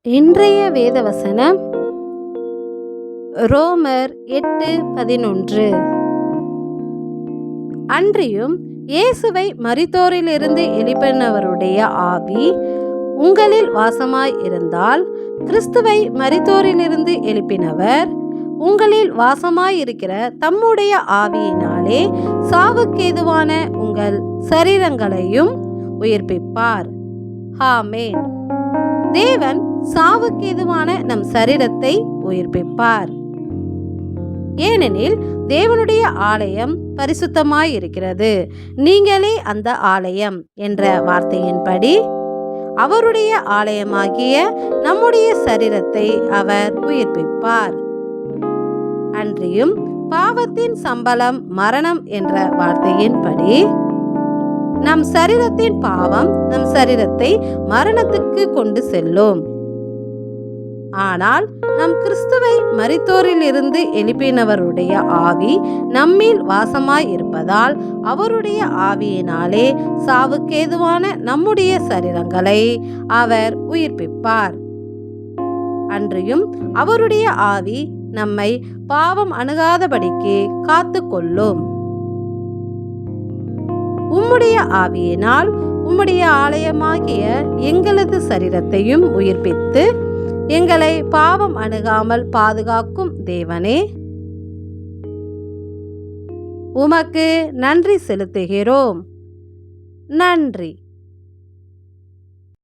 இன்றைய வேதவசனம் ரோமர் 8:11. அன்றியும் இயேசுவை மரித்தோரிலிருந்து எழுப்பினவருடைய ஆவி உங்களில் வாசமாய் இருந்தால், கிறிஸ்துவை மரித்தோரிலிருந்து எழுப்பினவர் உங்களில் வாசமாயிருக்கிற தம்முடைய ஆவியினாலே சாவுக்கேதுவான உங்கள் சரீரங்களையும் உயிர்ப்பிப்பார். ஆமென். தேவன் சாவுக்கேதுவான நம் சரீரத்தை உயிர்ப்பிப்பார். ஏனெனில் தேவனுடைய ஆலயம் பரிசுத்தமாயிருக்கிறது, நீங்களே அந்த ஆலயம் என்ற வார்த்தையின்படி அவருடைய ஆலயமாகிய நம்முடைய சரீரத்தை அவர் உயிர்ப்பிப்பார். அன்றியும் பாவத்தின் சம்பளம் மரணம் என்ற வார்த்தையின்படி நம் சரீரத்தின் பாவம் நம் சரீரத்தை மரணத்துக்கு கொண்டு செல்லும். ஆனால் நம் கிறிஸ்துவை மரித்தோரிலிருந்து எழுப்பினவருடைய ஆவி நம்மில் வாசமாய் இருப்பதால் அவருடைய ஆவியினாலே சாவுக்கேதுவான நம்முடைய சரீரங்களை அவர் உயிர்ப்பிப்பார். அன்றியும் அவருடைய ஆவி நம்மை பாவம் அணுகாதபடிக்கு காத்து கொள்ளும். உம்முடைய ஆவியினால் உம்முடைய ஆலயமாகிய எங்களது சரீரத்தையும் உயிர்ப்பித்து எங்களை பாவம் அணுகாமல் பாதுகாக்கும் தேவனே, உமக்கு நன்றி செலுத்துகிறோம். நன்றி.